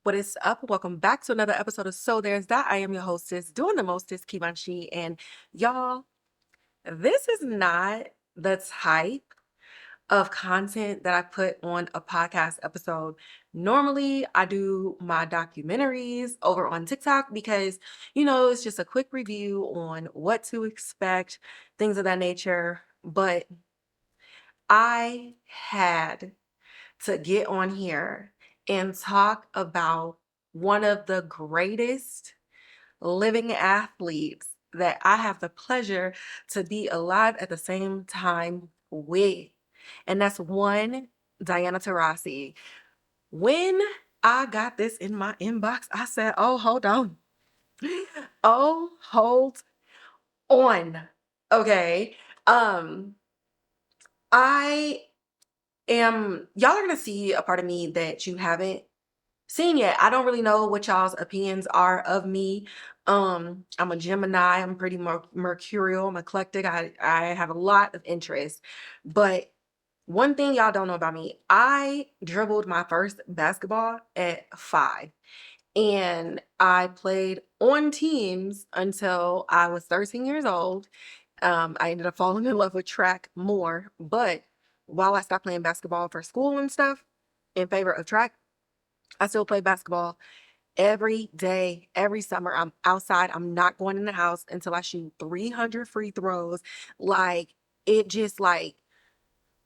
What is up? Welcome back to another episode of So There's That. I am your hostess, doing the mostest, Kivanshi. And y'all, this is not the type of content that I put on a podcast episode. Normally, I do my documentaries over on TikTok because, it's just a quick review on what to expect, things of that nature. But I had to get on here and talk about one of the greatest living athletes that I have the pleasure to be alive at the same time with. And that's one Diana Taurasi. When I got this in my inbox, I said, oh, hold on. Oh, hold on. Okay. Um, I y'all are gonna see a part of me that you haven't seen yet. I don't really know what y'all's opinions are of me. I'm a Gemini. I'm pretty mercurial. I'm eclectic. I have a lot of interests. But one thing y'all don't know about me, I dribbled my first basketball at 5. And I played on teams until I was 13 years old. I ended up falling in love with track more. But while I stopped playing basketball for school and stuff in favor of track, I still play basketball every day, every summer. I'm outside. I'm not going in the house until I shoot 300 free throws. Like, it just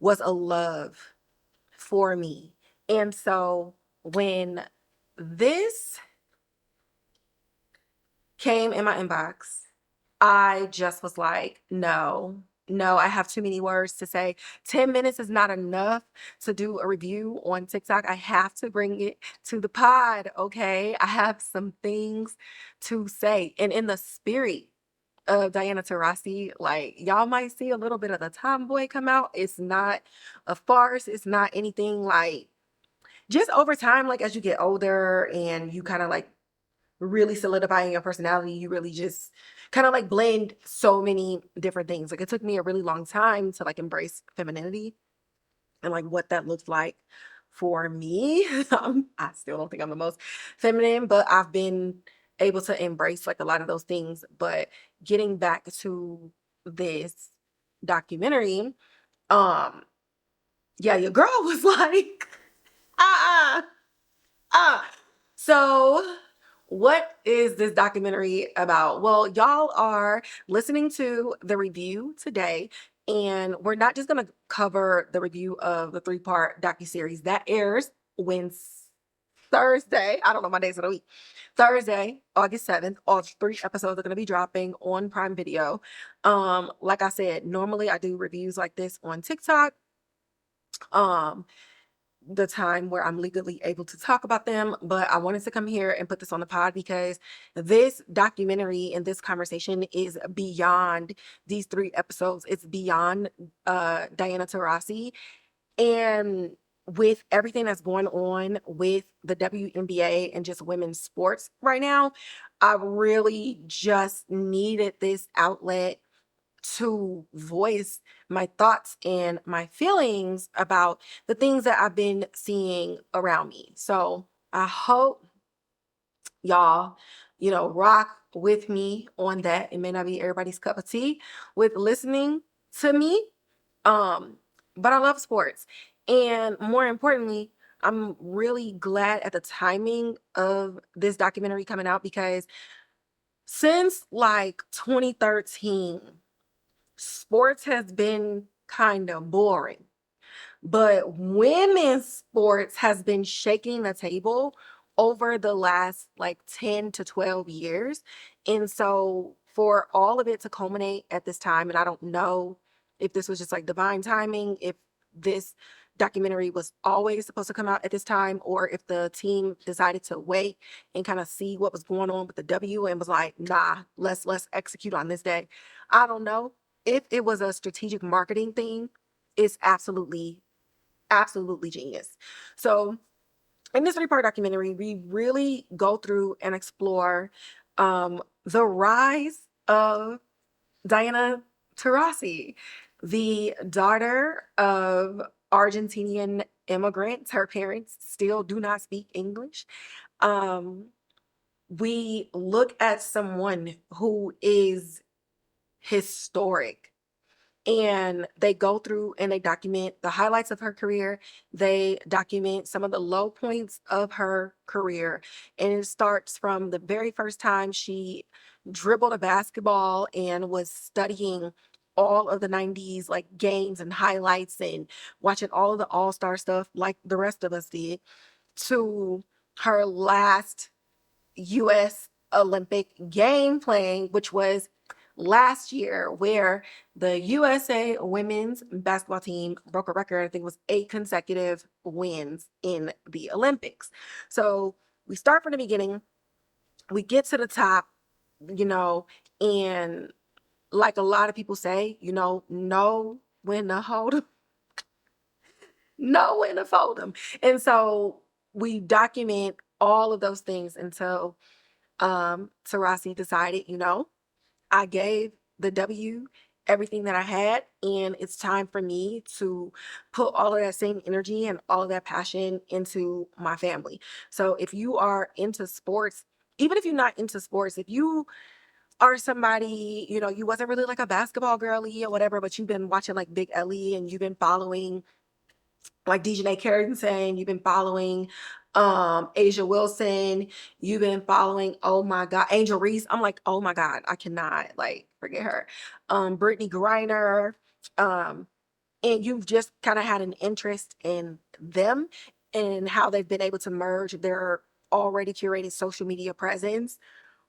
was a love for me. And so when this came in my inbox, I just was like, no, I have too many words to say. 10 minutes is not enough to do a review on TikTok. I have to bring it to the pod, okay? I have some things to say. And in the spirit of Diana Taurasi, y'all might see a little bit of the tomboy come out. It's not a farce. It's not anything just over time, as you get older and you kind of really solidifying your personality, you really just kind of blend so many different things. It took me a really long time to embrace femininity and what that looks like for me. I still don't think I'm the most feminine, but I've been able to embrace a lot of those things. But getting back to this documentary, yeah, your girl was like, uh-uh, so, what is this documentary about? Well, y'all are listening to the review today, and we're not just going to cover the review of the 3-part docuseries that airs Thursday. I don't know my days of the week. Thursday, August 7th. All 3 episodes are going to be dropping on Prime Video. Like I said, normally I do reviews like this on TikTok. The time where I'm legally able to talk about them, but I wanted to come here and put this on the pod because this documentary and this conversation is beyond these 3 episodes. It's beyond Diana Taurasi. And with everything that's going on with the WNBA and just women's sports right now, I really just needed this outlet to voice my thoughts and my feelings about the things that I've been seeing around me. So I hope y'all, rock with me on that. It may not be everybody's cup of tea with listening to me. But I love sports. And more importantly, I'm really glad at the timing of this documentary coming out because since 2013, sports has been kind of boring, but women's sports has been shaking the table over the last 10 to 12 years. And so for all of it to culminate at this time, and I don't know if this was just divine timing, if this documentary was always supposed to come out at this time, or if the team decided to wait and kind of see what was going on with the W and was like, nah, let's execute on this day. I don't know if it was a strategic marketing thing. It's absolutely genius. So in this 3-part documentary, we really go through and explore the rise of Diana Taurasi, the daughter of Argentinian immigrants. Her parents still do not speak English. Um, we look at someone who is historic, and they go through and they document the highlights of her career. They document some of the low points of her career. And it starts from the very first time she dribbled a basketball and was studying all of the 90s like games and highlights and watching all of the all-star stuff like the rest of us did, to her last US Olympic game playing, which was last year, where the USA women's basketball team broke a record. I think it was 8 consecutive wins in the Olympics. So we start from the beginning, we get to the top, you know, and like a lot of people say, know when to hold them, know when to fold them. And so we document all of those things until Taurasi decided, I gave the W everything that I had, and it's time for me to put all of that same energy and all of that passion into my family. So if you are into sports, even if you're not into sports, if you are somebody, you wasn't really like a basketball girly or whatever, but you've been watching like Big Ellie and you've been following like DJ Carrington, you've been following Asia Wilson, you've been following, oh my God, Angel Reese. I'm like, oh my God, I cannot like forget her. Brittany Griner, um, and you've just kind of had an interest in them and how they've been able to merge their already curated social media presence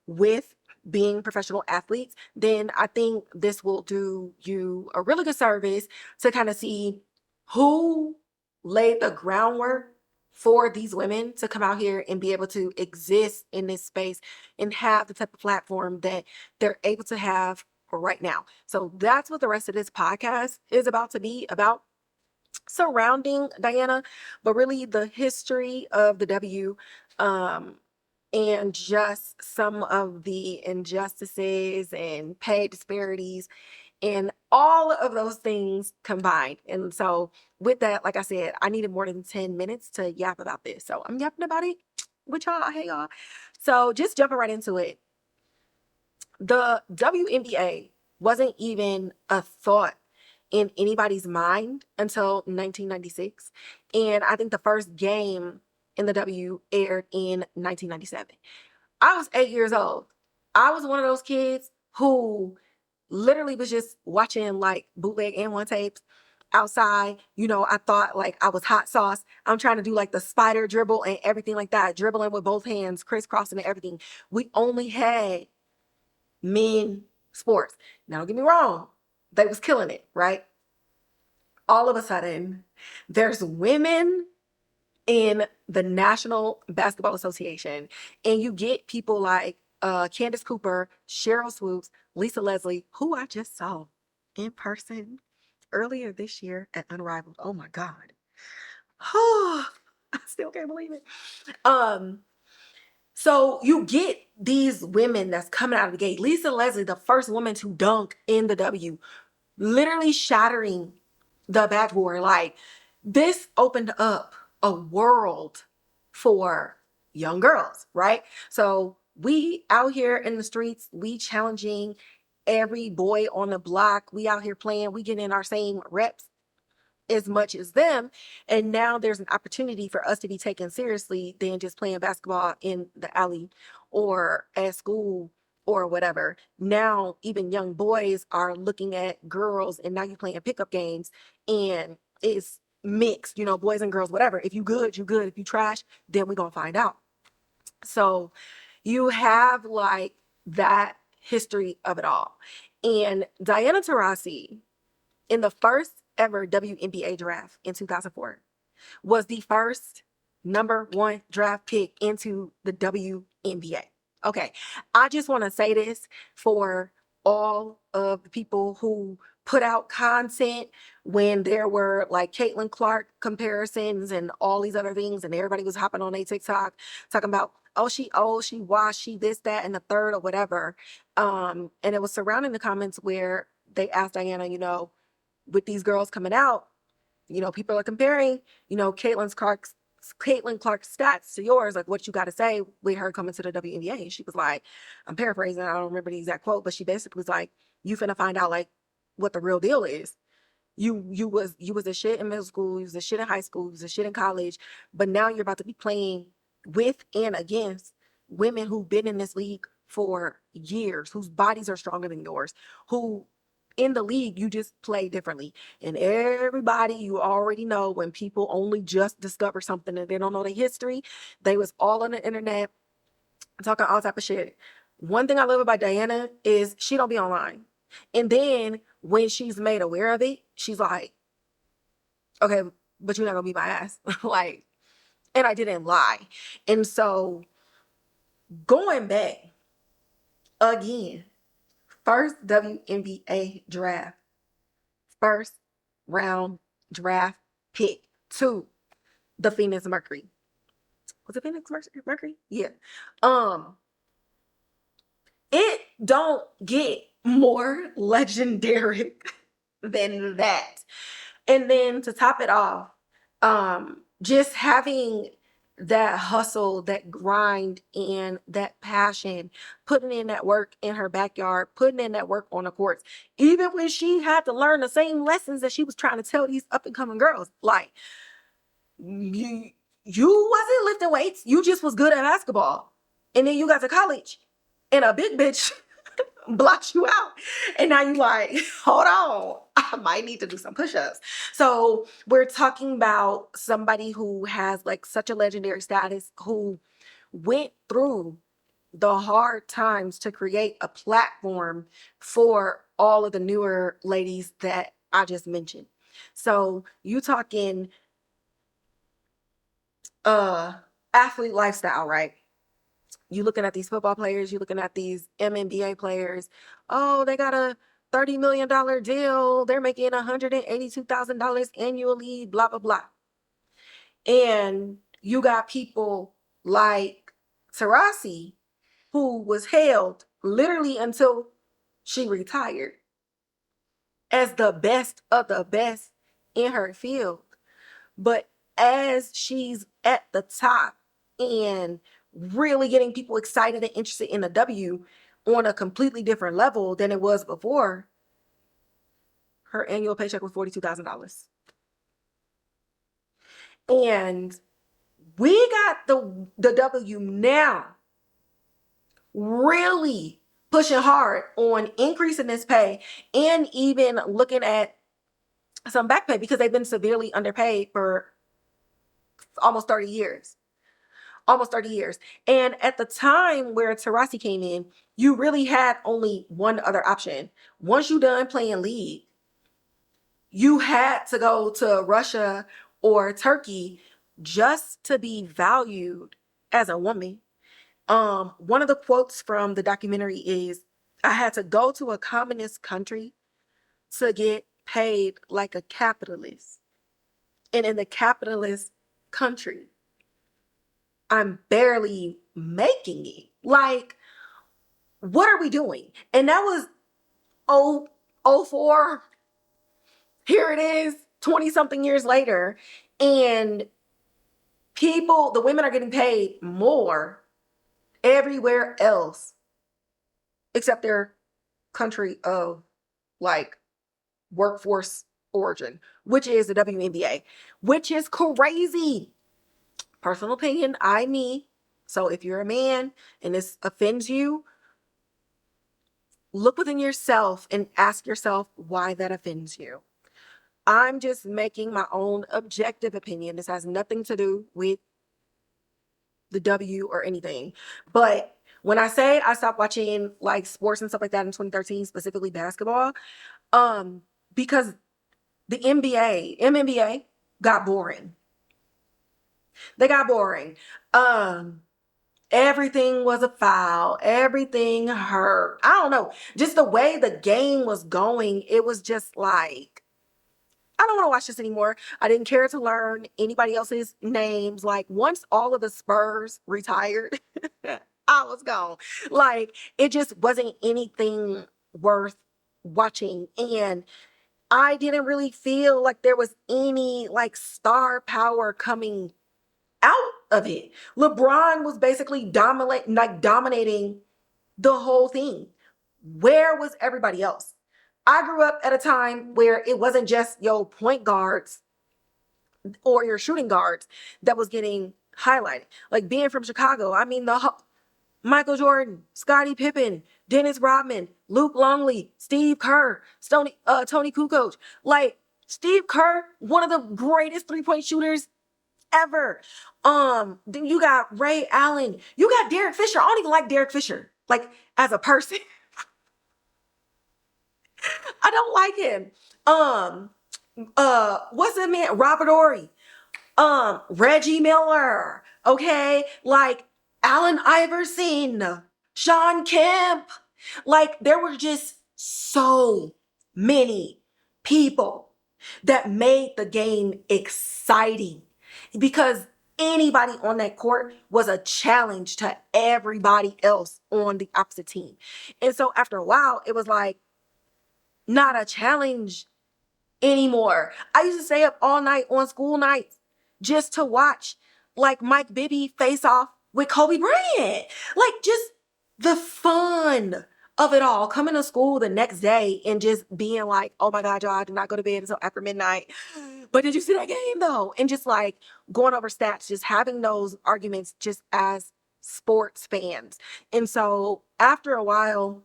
with being professional athletes, then I think this will do you a really good service to kind of see who laid the groundwork for these women to come out here and be able to exist in this space and have the type of platform that they're able to have right now. So that's what the rest of this podcast is about to be about, surrounding Diana, but really the history of the W, um, and just some of the injustices and pay disparities and all of those things combined. And so, with that, like I said, I needed more than 10 minutes to yap about this. So, I'm yapping about it with y'all. Hey, y'all. So, just jumping right into it. The WNBA wasn't even a thought in anybody's mind until 1996. And I think the first game in the W aired in 1997. I was 8 years old. I was one of those kids who literally was just watching like bootleg and one tapes outside. I thought like I was hot sauce. I'm trying to do like the spider dribble and everything like that, dribbling with both hands, crisscrossing and everything. We only had men sports. Now, don't get me wrong, they was killing it, right? All of a sudden, there's women in the National Basketball Association, and you get people like Candace Cooper, Cheryl Swoops, Lisa Leslie, who I just saw in person earlier this year at Unrivaled. Oh my God. Oh, I still can't believe it. Um, so you get these women that's coming out of the gate. Lisa Leslie, the first woman to dunk in the W, literally shattering the backboard. Like, this opened up a world for young girls, right? So we out here in the streets, we challenging every boy on the block. We out here playing, we getting in our same reps as much as them. And now there's an opportunity for us to be taken seriously than just playing basketball in the alley or at school or whatever. Now, even young boys are looking at girls, and now you're playing pickup games, and it's mixed, boys and girls, whatever. If you good, you good. If you trash, then we're going to find out. So you have like that history of it all. And Diana Taurasi, in the first ever WNBA draft in 2004, was the first number one draft pick into the WNBA. Okay, I just want to say this for all of the people who put out content when there were like Caitlin Clark comparisons and all these other things, and everybody was hopping on a TikTok talking about, oh, she washed, she this, that, and the third or whatever. And it was surrounding the comments where they asked Diana, with these girls coming out, people are comparing, Caitlin Clark's Caitlin Clark's stats to yours, like what you got to say with her coming to the WNBA. She was like, I'm paraphrasing, I don't remember the exact quote, but she basically was like, you finna find out like what the real deal is. You was a shit in middle school, you was a shit in high school, you was a shit in college, but now you're about to be playing with and against women who've been in this league for years, whose bodies are stronger than yours, who in the league you just play differently. And everybody, you already know, when people only just discover something and they don't know the history, they was all on the internet talking all type of shit. One thing I love about Diana is she don't be online. And then when she's made aware of it, she's like, okay, but you're not gonna beat my ass. Like, and I didn't lie. And so going back again, first WNBA draft, first round draft pick to the Phoenix Mercury. Was it Phoenix Mercury? Yeah. It don't get more legendary than that. And then to top it off, just having that hustle, that grind, and that passion, putting in that work in her backyard, putting in that work on the courts, even when she had to learn the same lessons that she was trying to tell these up and coming girls. Like, you wasn't lifting weights, you just was good at basketball. And then you got to college and a big bitch blocks you out. And now you like, hold on, I might need to do some push-ups. So we're talking about somebody who has like such a legendary status, who went through the hard times to create a platform for all of the newer ladies that I just mentioned. So you talking athlete lifestyle, right? You looking at these football players, you looking at these MNBA players. Oh, they got a $30 million deal. They're making $182,000 annually, blah, blah, blah. And you got people like Taurasi, who was held literally until she retired as the best of the best in her field. But as she's at the top and really getting people excited and interested in the W on a completely different level than it was before, her annual paycheck was $42,000. And we got the W now really pushing hard on increasing this pay and even looking at some back pay, because they've been severely underpaid for almost 30 years. Almost 30 years. And at the time where Taurasi came in, you really had only one other option. Once you done playing league, you had to go to Russia or Turkey just to be valued as a woman. One of the quotes from the documentary is, I had to go to a communist country to get paid like a capitalist. And in the capitalist country, I'm barely making it. Like, what are we doing? And that was 04. Here it is, 20 something years later. And people, the women are getting paid more everywhere else except their country of like workforce origin, which is the WNBA, which is crazy. Personal opinion, me. So if you're a man and this offends you, look within yourself and ask yourself why that offends you. I'm just making my own objective opinion. This has nothing to do with the W or anything. But when I say I stopped watching like sports and stuff like that in 2013, specifically basketball, because the MNBA got boring. They got boring. Everything was a foul. Everything hurt. I don't know. Just the way the game was going, it was just like, I don't want to watch this anymore. I didn't care to learn anybody else's names. Like, once all of the Spurs retired, I was gone. Like, it just wasn't anything worth watching. And I didn't really feel like there was any like star power coming out of it. LeBron was basically dominating the whole thing. Where was everybody else? I grew up at a time where it wasn't just your point guards or your shooting guards that was getting highlighted. Like being from Chicago, I mean, Michael Jordan, Scottie Pippen, Dennis Rodman, Luke Longley, Steve Kerr, Tony Kukoc. Like Steve Kerr, one of the greatest three-point shooters ever. Then you got Ray Allen. You got Derek Fisher. I don't even like Derek Fisher. Like as a person, I don't like him. What's that man? Robert Ory. Reggie Miller. Okay, like Allen Iverson, Sean Kemp. Like there were just so many people that made the game exciting because anybody on that court was a challenge to everybody else on the opposite team. And so after a while, it was like not a challenge anymore. I used to stay up all night on school nights just to watch like Mike Bibby face off with Kobe Bryant. Like just the fun of it all. Coming to school the next day and just being like, oh my God, y'all, I did not go to bed until after midnight. But did you see that game though? And just like going over stats, just having those arguments just as sports fans. And so after a while,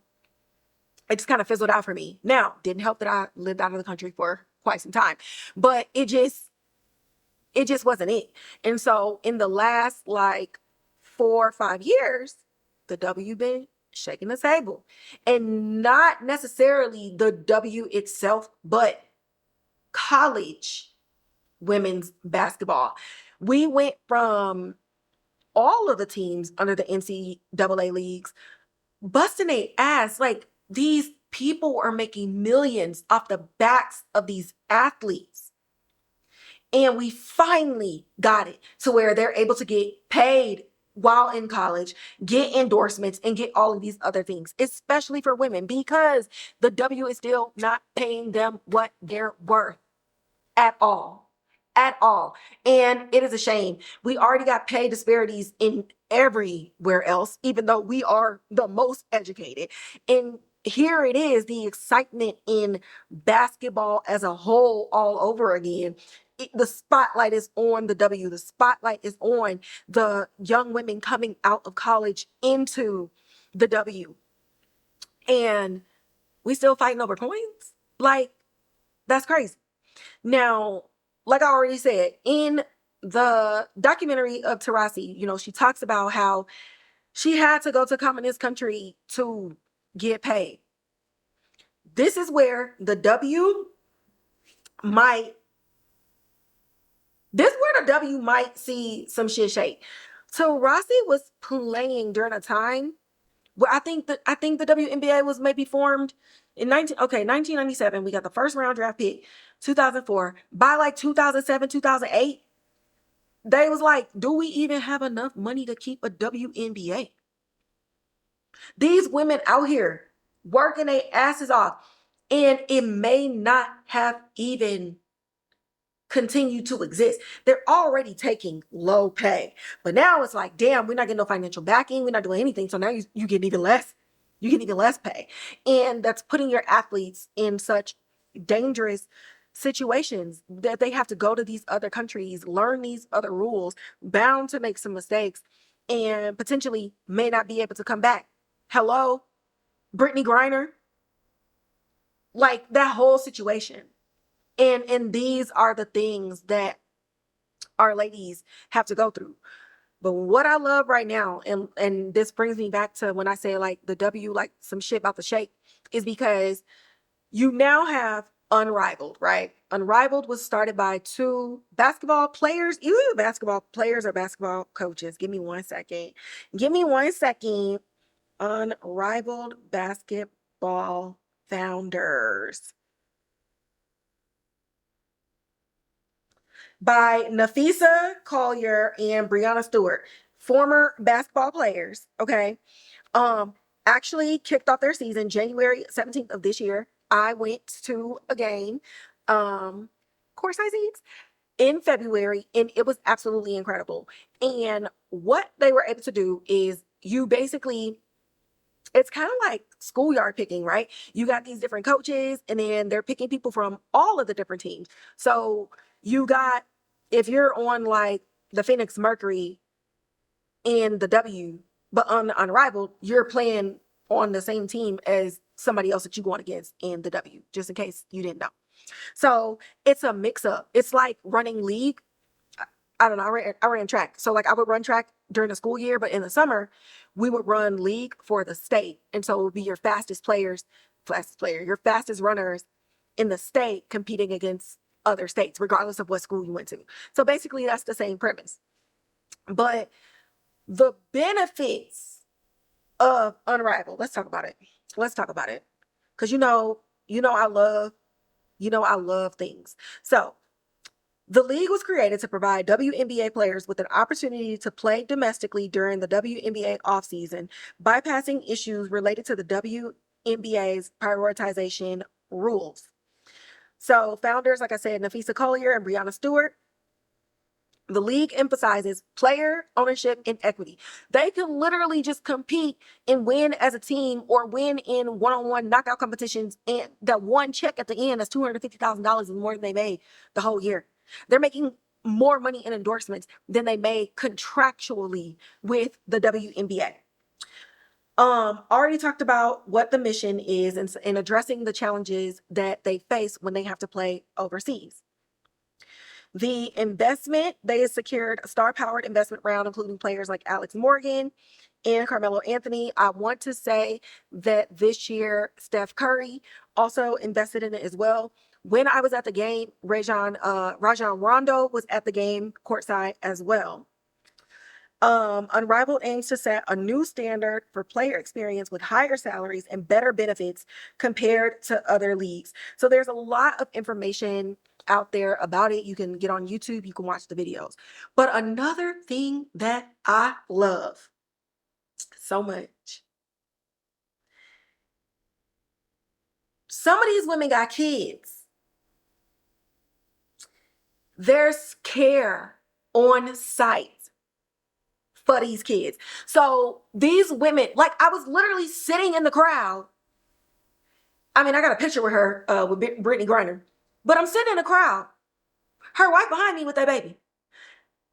it just kind of fizzled out for me. Now, didn't help that I lived out of the country for quite some time, but it just wasn't it. And so in the last like 4 or 5 years, the W been shaking the table, and not necessarily the W itself, but college women's basketball. We went from all of the teams under the NCAA leagues busting their ass. Like these people are making millions off the backs of these athletes. And we finally got it to where they're able to get paid while in college, get endorsements, and get all of these other things, especially for women, because the W is still not paying them what they're worth at all. At all. And it is a shame. We already got pay disparities in everywhere else, even though we are the most educated. And here it is, the excitement in basketball as a whole all over again. The spotlight is on the W. The spotlight is on the young women coming out of college into the W. And we still fighting over coins? Like, that's crazy. Now, like I already said, in the documentary of Taurasi, she talks about how she had to go to communist country to get paid. This is where the W might see some shit shake. Taurasi was playing during a time where I think the WNBA was maybe formed in 1997. We got the first round draft pick, 2004. By like 2007, 2008, they was like, do we even have enough money to keep a WNBA? These women out here working their asses off, and it may not have even continue to exist. They're already taking low pay. But now it's like, damn, we're not getting no financial backing. We're not doing anything. So now you get even less. You get even less pay. And that's putting your athletes in such dangerous situations that they have to go to these other countries, learn these other rules, bound to make some mistakes, and potentially may not be able to come back. Hello, Brittany Griner. Like that whole situation. And these are the things that our ladies have to go through. But what I love right now, and this brings me back to when I say like the W, like some shit about the shake, is because you now have Unrivaled, right? Unrivaled was started by 2 basketball players, either basketball players or basketball coaches. Give me one second. Unrivaled basketball founders. By Nafisa Collier and Brianna Stewart, former basketball players, okay? Actually kicked off their season January 17th of this year. I went to a game, courtside seats, in February, and it was absolutely incredible. And what they were able to do is you basically, it's kind of like schoolyard picking, right? You got these different coaches, and then they're picking people from all of the different teams. So you got, if you're on like the Phoenix Mercury in the W, but on Unrivaled, you're playing on the same team as somebody else that you're going against in the W, just in case you didn't know. So it's a mix up. It's like running league. I don't know. I ran track. So like I would run track during the school year, but in the summer, we would run league for the state. And so it would be your your fastest runners in the state competing against other states, regardless of what school you went to. So basically that's the same premise. But the benefits of Unrivaled, let's talk about it. Let's talk about it. Cause I love things. So the league was created to provide WNBA players with an opportunity to play domestically during the WNBA offseason, bypassing issues related to the WNBA's prioritization rules. So founders, like I said, Nafisa Collier and Brianna Stewart, the league emphasizes player ownership and equity. They can literally just compete and win as a team or win in one-on-one knockout competitions, and that one check at the end is $250,000 more than they made the whole year. They're making more money in endorsements than they made contractually with the WNBA. Already talked about what the mission is in addressing the challenges that they face when they have to play overseas. The investment, they secured a star-powered investment round, including players like Alex Morgan and Carmelo Anthony. I want to say that this year, Steph Curry also invested in it as well. When I was at the game, Rajon Rondo was at the game courtside as well. Unrivaled aims to set a new standard for player experience with higher salaries and better benefits compared to other leagues. So there's a lot of information out there about it. You can get on YouTube, you can watch the videos. But another thing that I love so much, some of these women got kids. There's care on site for these kids. So these women, like I was literally sitting in the crowd. I mean, I got a picture with her, with Brittany Griner, but I'm sitting in the crowd. Her wife behind me with that baby.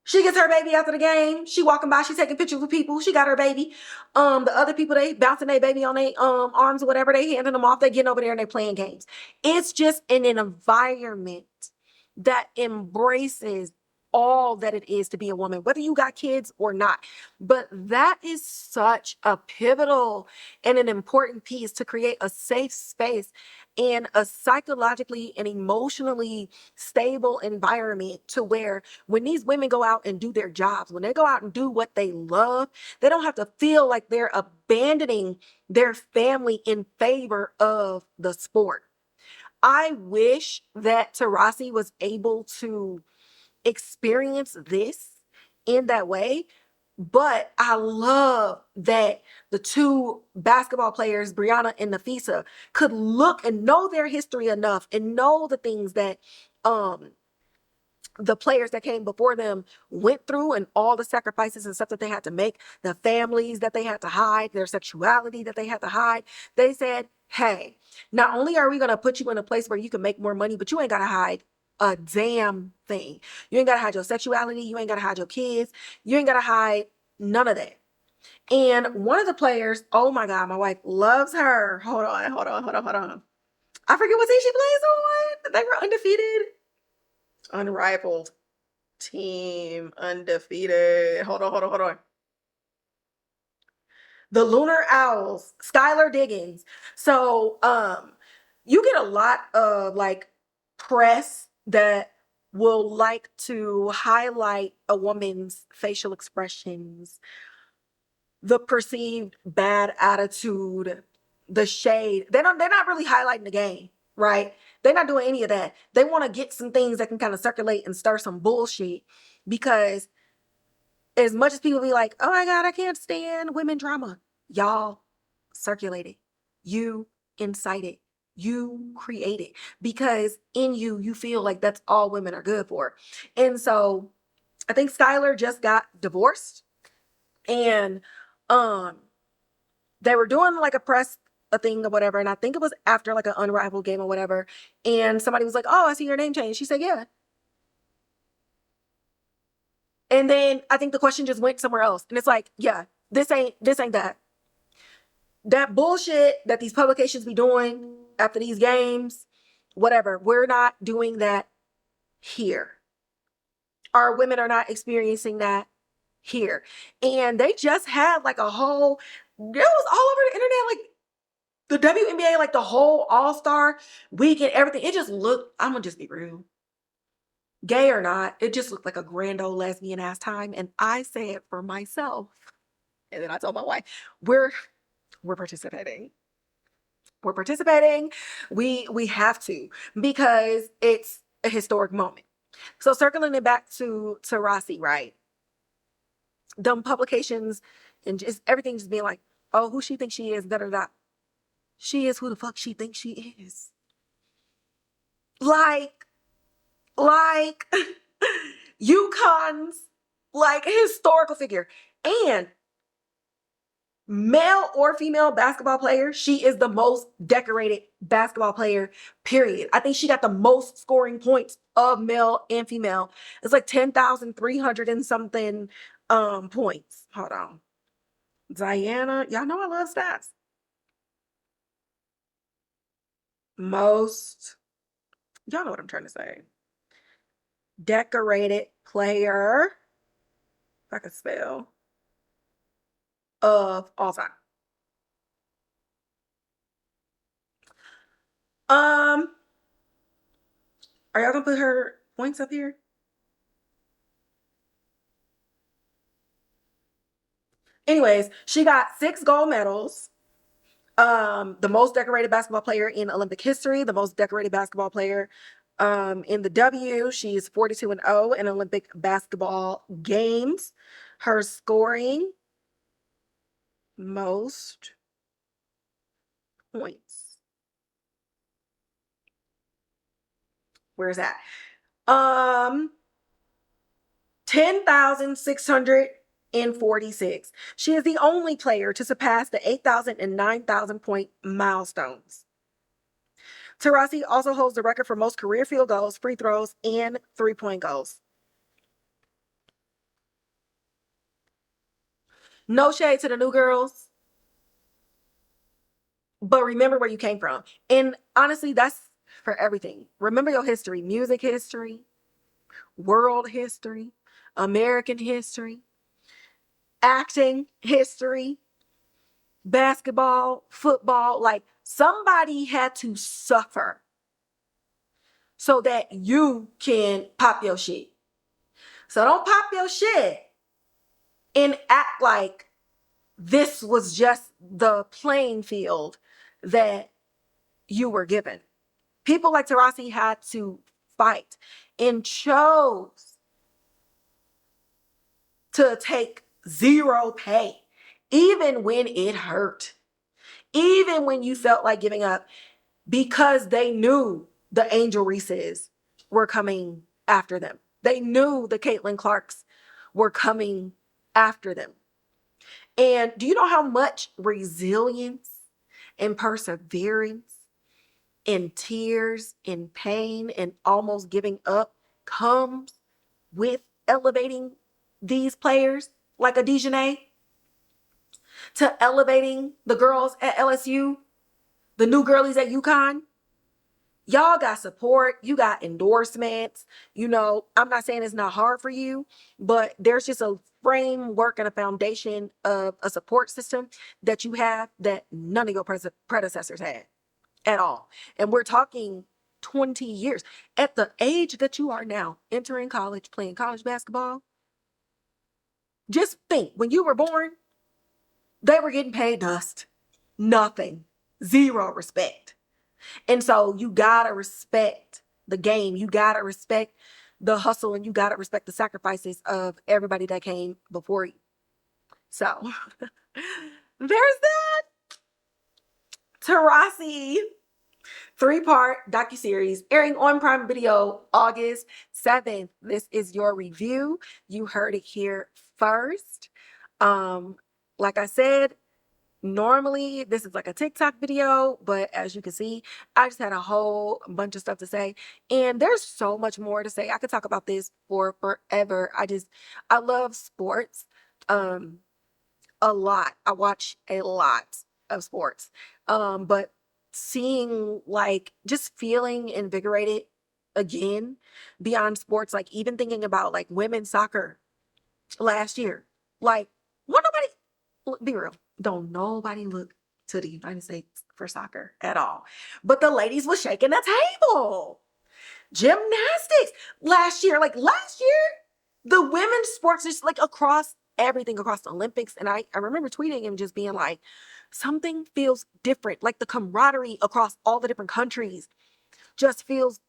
She gets her baby after the game. She walking by, she taking pictures with people. She got her baby. The other people, they bouncing their baby on their arms or whatever. They handing them off. They getting over there and they playing games. It's just in an environment that embraces all that it is to be a woman, whether you got kids or not. But that is such a pivotal and an important piece to create a safe space and a psychologically and emotionally stable environment to where when these women go out and do their jobs, when they go out and do what they love, they don't have to feel like they're abandoning their family in favor of the sport. I wish that Taurasi was able to experience this in that way. But I love that the two basketball players, Brianna and Nafisa, could look and know their history enough and know the things that the players that came before them went through and all the sacrifices and stuff that they had to make, the families that they had to hide, their sexuality that they had to hide. They said, hey, not only are we going to put you in a place where you can make more money, but you ain't got to hide a damn thing. You ain't got to hide your sexuality. You ain't got to hide your kids. You ain't got to hide none of that. And one of the players, oh my God, my wife loves her. Hold on. I forget what team she plays on. They were undefeated. Unrivaled team, undefeated. Hold on. The Lunar Owls, Skylar Diggins. So you get a lot of like press that will like to highlight a woman's facial expressions, the perceived bad attitude, the shade. They're not really highlighting the game, right? They're not doing any of that. They want to get some things that can kind of circulate and stir some bullshit, because as much as people be like, oh my God, I can't stand women drama, y'all circulate it. You incite it. you create it, because in you, you feel like that's all women are good for. And so I think Skylar just got divorced, and um they were doing like a thing or whatever, and I think it was after like an Unrivaled game or whatever, and somebody was like, oh, I see your name change. She said, yeah. And then I think the question just went somewhere else, and it's like, yeah, this ain't that bullshit that these publications be doing after these games, whatever. We're not doing that here. Our women are not experiencing that here. And they just had like a whole, it was all over the internet, like the WNBA, like the whole All-Star weekend, everything. It just looked, I'm gonna just be real, gay or not, it just looked like a grand old lesbian ass time. And I say it for myself. And then I told my wife, we're participating. We're participating. We have to, because it's a historic moment. So circling it back to Taurasi, right? Dumb publications and just everything just being like, oh, who she thinks she is, da da da. She is who the fuck she thinks she is. Like UConn's like historical figure. And male or female basketball player, she is the most decorated basketball player, period. I think she got the most scoring points of male and female. It's like 10,300 and something points. Hold on. Diana, y'all know I love stats. Most, y'all know what I'm trying to say. Decorated player, if I could spell, of all time. Um, are y'all gonna put her points up here? Anyways, she got 6 gold medals. The most decorated basketball player in Olympic history, the most decorated basketball player in the W. She's 42-0 in Olympic basketball games. Her scoring, most points. Where's that? 10,646. She is the only player to surpass the 8,000 and 9,000 point milestones. Taurasi also holds the record for most career field goals, free throws, and three-point goals. No shade to the new girls, but remember where you came from. And honestly, that's for everything. Remember your history, music history, world history, American history, acting history, basketball, football. Like, somebody had to suffer so that you can pop your shit. So don't pop your shit and act like this was just the playing field that you were given. People like Taurasi had to fight and chose to take zero pay, even when it hurt, even when you felt like giving up, because they knew the Angel Reeses were coming after them. They knew the Caitlin Clarks were coming after them. And do you know how much resilience and perseverance and tears and pain and almost giving up comes with elevating these players like a Dejanay, to elevating the girls at LSU, the new girlies at UConn? Y'all got support, you got endorsements. You know, I'm not saying it's not hard for you, but there's just a framework and a foundation of a support system that you have that none of your predecessors had at all. And we're talking 20 years. At the age that you are now, entering college, playing college basketball, just think, when you were born, they were getting paid dust. Nothing. Zero respect. And so you gotta respect the game. You gotta respect the hustle, and you gotta respect the sacrifices of everybody that came before you. So there's that. Taurasi 3-part docuseries airing on Prime Video August 7th. This is your review. You heard it here first. Like I said, normally this is like a TikTok video, but as you can see, I just had a whole bunch of stuff to say, and there's so much more to say. I could talk about this for forever. I love sports. A lot. I watch a lot of sports. But seeing, like, just feeling invigorated again beyond sports, like even thinking about like women's soccer last year. Like, what nobody, be real, don't nobody look to the United States for soccer at all. But the ladies was shaking the table. Gymnastics last year, the women's sports just like across everything, across the Olympics. And I remember tweeting him just being like, something feels different. Like the camaraderie across all the different countries just feels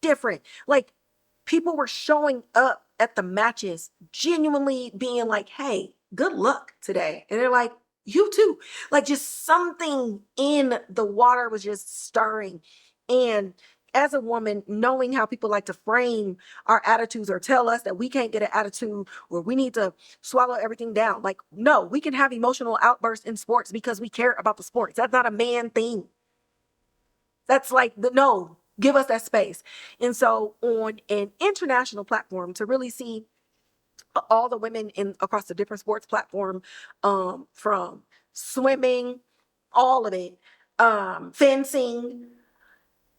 different. Like people were showing up at the matches, genuinely being like, hey, good luck today. And they're like, you too. Like just something in the water was just stirring. And as a woman, knowing how people like to frame our attitudes or tell us that we can't get an attitude or we need to swallow everything down. Like, no, we can have emotional outbursts in sports because we care about the sports. That's not a man thing. That's like no, give us that space. And so on an international platform to really see all the women in across the different sports platform, from swimming, all of it, fencing,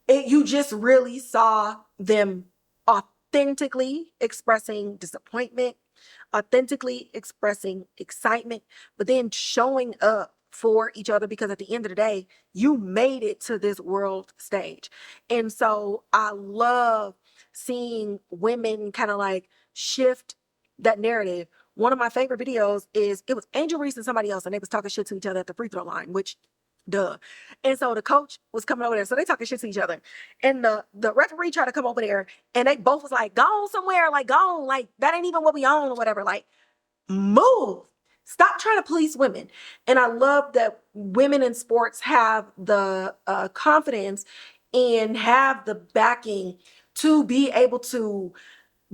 you just really saw them authentically expressing disappointment, authentically expressing excitement, but then showing up for each other because at the end of the day, you made it to this world stage. And so I love seeing women kind of like shift that narrative. One of my favorite videos is it was Angel Reese and somebody else, and they was talking shit to each other at the free throw line, which duh. And so the coach was coming over there. So they talking shit to each other. And the referee tried to come over there and they both was like, go on somewhere, like go on, like that ain't even what we own or whatever. Like, move. Stop trying to police women. And I love that women in sports have the confidence and have the backing to be able to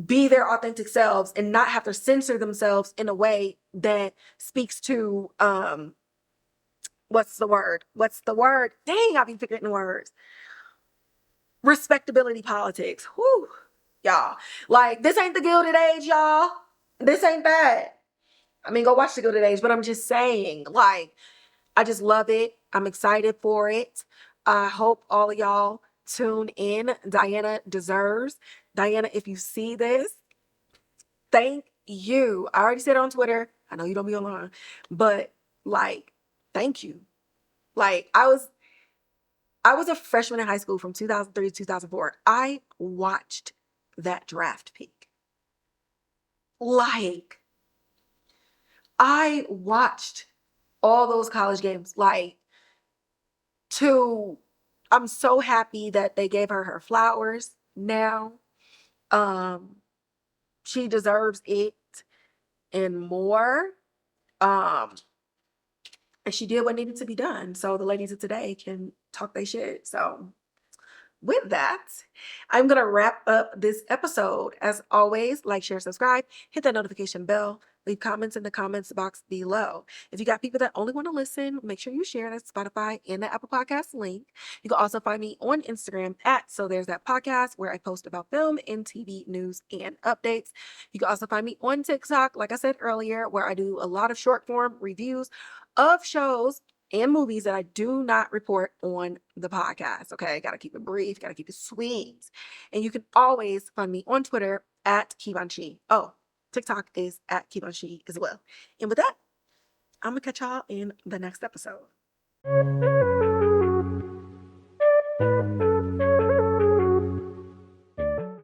be their authentic selves and not have to censor themselves in a way that speaks to what's the word? Dang, I'll be forgetting words. Respectability politics. Whew, y'all. Like, this ain't the Gilded Age, y'all. This ain't that. I mean, go watch the Gilded Age, but I'm just saying, like, I just love it. I'm excited for it. I hope all of y'all tune in. Diana deserves. Diana, if you see this, thank you. I already said it on Twitter. I know you don't be online, but like, thank you. Like, I was a freshman in high school from 2003 to 2004. I watched that draft pick. Like, I watched all those college games. Like, I'm so happy that they gave her flowers now. She deserves it and more. And she did what needed to be done. So the ladies of today can talk their shit. So with that, I'm going to wrap up this episode. As always, like, share, subscribe, hit that notification bell, leave comments in the comments box below. If you got people that only want to listen, make sure you share that Spotify and the Apple Podcast link. You can also find me on Instagram at So There's That Podcast, where I post about film and TV news and updates. You can also find me on TikTok, like I said earlier, where I do a lot of short form reviews of shows and movies that I do not report on the podcast. Okay, gotta keep it brief, gotta keep it sweet. And you can always find me on Twitter at Kivanchi. Oh, TikTok is at Kivanchi as well. And with that, I'm gonna catch y'all in the next episode.